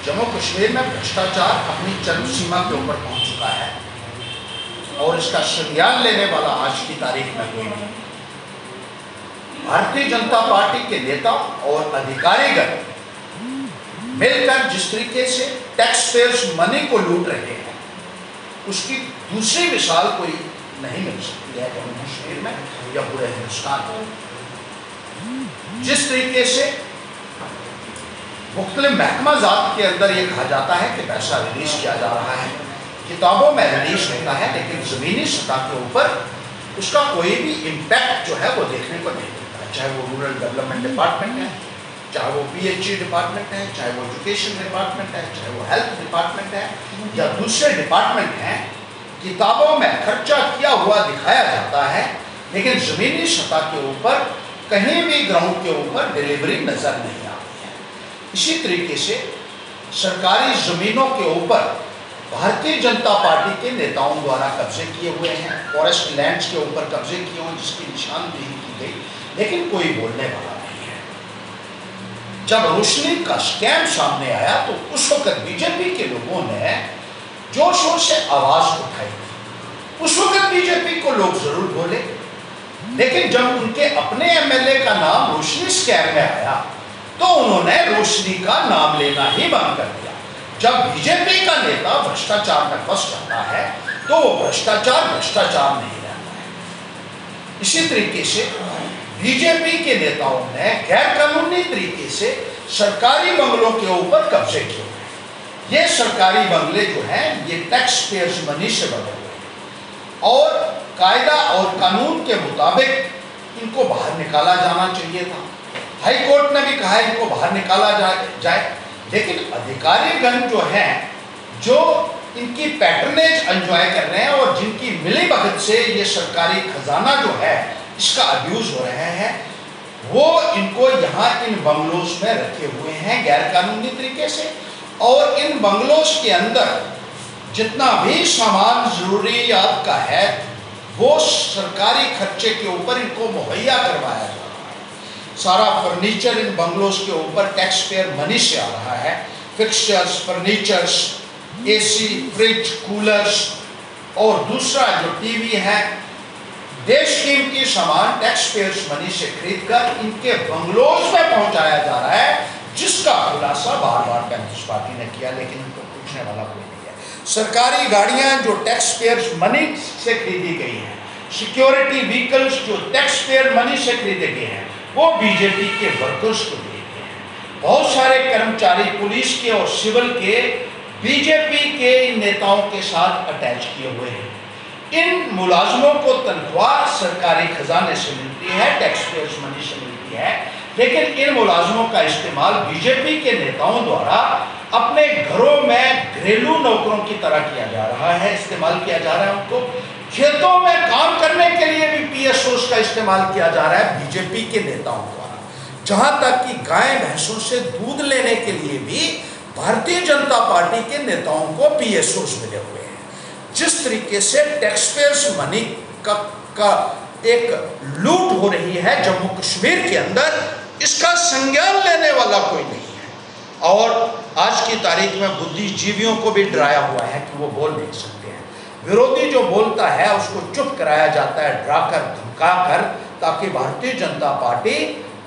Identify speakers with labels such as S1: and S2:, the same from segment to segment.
S1: जम्मू कश्मीर में भ्रष्टाचार अपनी चरम सीमा के ऊपर पहुंच चुका है और इसका संज्ञान लेने वाला आज की तारीख में कोई नहीं। भारतीय जनता पार्टी के नेता और अधिकारीगण मिलकर जिस तरीके से टैक्स पेयर्स मनी को लूट रहे हैं, उसकी दूसरी मिसाल कोई नहीं मिल सकती है जम्मू कश्मीर में या पूरे हिंदुस्तान में। जिस तरीके से मुख्तलिफ महकमा जात के अंदर ये कहा जाता है कि पैसा रिलीज किया जा रहा है, किताबों में रिलीज होता है, लेकिन ज़मीनी सतह के ऊपर उसका कोई भी इम्पैक्ट जो है वो देखने को नहीं मिलता है। चाहे वो रूरल डेवलपमेंट डिपार्टमेंट है, चाहे वो PHE डिपार्टमेंट है, चाहे वो एजुकेशन डिपार्टमेंट है, चाहे वो हेल्थ डिपार्टमेंट है या दूसरे डिपार्टमेंट हैं, किताबों में खर्चा किया हुआ दिखाया जाता है, लेकिन ज़मीनी सतह के ऊपर कहीं भी ग्राउंड के ऊपर डिलीवरी नजर नहीं आती है। इसी तरीके से सरकारी ज़मीनों के ऊपर भारतीय जनता पार्टी के नेताओं द्वारा कब्जे किए हुए हैं, फॉरेस्ट लैंड्स के ऊपर कब्जे किए हुए, जिसकी निशानदेही की गई, लेकिन कोई बोलने वाला नहीं है। जब रोशनी का स्कैम सामने आया तो उस वक्त बीजेपी के लोगों ने जोशों से आवाज उठाई। उस वक्त बीजेपी को लोग जरूर बोले, लेकिन जब उनके अपने MLA का नाम रोशनी स्कैम में आया तो उन्होंने रोशनी का नाम लेना ही बंद कर दिया। जब बीजेपी का नेता भ्रष्टाचार में फंस जाता है तो वो भ्रष्टाचार नहीं रहता है। इसी तरीके से बीजेपी के नेताओं ने गैर कानूनी तरीके से सरकारी बंगलों के ऊपर कब्जे किए हैं। ये सरकारी बंगले जो हैं ये टैक्स पेयर्स मनी से बने हुए हैं और कायदा और कानून के मुताबिक इनको बाहर निकाला जाना चाहिए था। हाई कोर्ट ने भी कहा इनको बाहर निकाला जाए, लेकिन अधिकारीगण जो हैं, जो इनकी पैटर्नेज एंजॉय कर रहे हैं और जिनकी मिलीभगत से ये सरकारी खजाना जो है इसका अब्यूज हो रहे हैं, वो इनको यहाँ इन बंगलोज में रखे हुए हैं गैर कानूनी तरीके से। और इन बंगलोज के अंदर जितना भी सामान जरूरियात का है वो सरकारी खर्चे के ऊपर इनको मुहैया करवाया जा रहा है। सारा फर्नीचर इन बंगलोज के ऊपर टैक्स पेयर मनी से आ रहा है। Fixtures, furnitures, AC, fridge, coolers और दूसरा जो TV है, बेशकीमती सामान टैक्स पेयर्स मनी से खरीदकर इनके बंगलोज में पहुंचाया जा रहा है, जिसका खुलासा बार बार पैंतीस पार्टी ने किया, लेकिन इनको पूछने वाला कोई नहीं है। सरकारी गाड़ियां जो टैक्स पेयर्स मनी से खरीदी गई हैं, सिक्योरिटी व्हीकल्स जो टैक्स पेयर मनी से खरीदे गए हैं, वो बीजेपी के वर्कर्स को दिए गए हैं। बहुत सारे कर्मचारी पुलिस के और सिविल के बीजेपी के नेताओं के साथ अटैच किए हुए हैं। इन मुलाजमों को तनख्वाह सरकारी खजाने से मिलती है, टैक्स पेयर्स मनी से मिलती है, लेकिन इन मुलाजमों का इस्तेमाल बीजेपी के नेताओं द्वारा अपने घरों में घरेलू नौकरों की तरह किया जा रहा है, इस्तेमाल किया जा रहा है। उनको खेतों में काम करने के लिए भी PSOs का इस्तेमाल किया जा रहा है बीजेपी के नेताओं द्वारा। जहां तक कि गाय भैंसों से दूध लेने के लिए भी भारतीय जनता पार्टी के नेताओं को PSOs मिले हुए हैं। जिस तरीके से टैक्स पेयर्स मनी का एक लूट हो रही है जम्मू कश्मीर के अंदर, इसका संज्ञान लेने वाला कोई नहीं है। और आज की तारीख में बुद्धिजीवियों को भी डराया हुआ है कि वो बोल नहीं सकते हैं। विरोधी जो बोलता है उसको चुप कराया जाता है, डराकर धमकाकर, ताकि भारतीय जनता पार्टी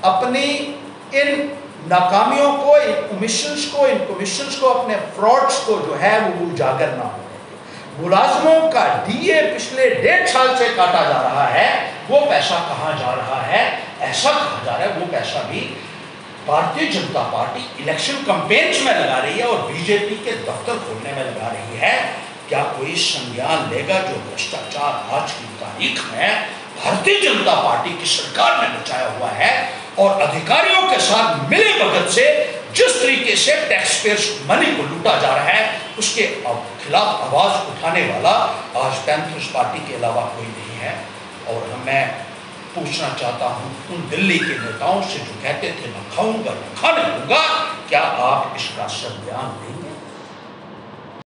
S1: अपनी इन नाकामियों को, इन कमीशंस को, अपने फ्रॉड्स को जो है वो उजागर ना हो। मुलाजमों का DA पिछले 1.5 साल से काटा जा रहा है, वो पैसा कहाँ जा रहा है, ऐसा कहा जा रहा है, वो पैसा भी Bharatiya Janata party election campaigns में लगा रही है और बीजेपी के दफ्तर खोलने में लगा रही है। क्या कोई संज्ञान लेगा जो भ्रष्टाचार आज की तारीख में भारतीय जनता पार्टी की सरकार ने बचाया हुआ है और अधिकारियों के साथ मिले भगत से जिस तरीके से टैक्स पेयर्स मनी को लूटा जा रहा है, उसके खिलाफ आवाज उठाने वाला आज पैंतीस पार्टी के अलावा कोई नहीं है। और मैं पूछना चाहता हूं उन दिल्ली के नेताओं से जो कहते थे न खाऊंगा न खाने दूंगा, क्या आप इसका संज्ञान लेंगे?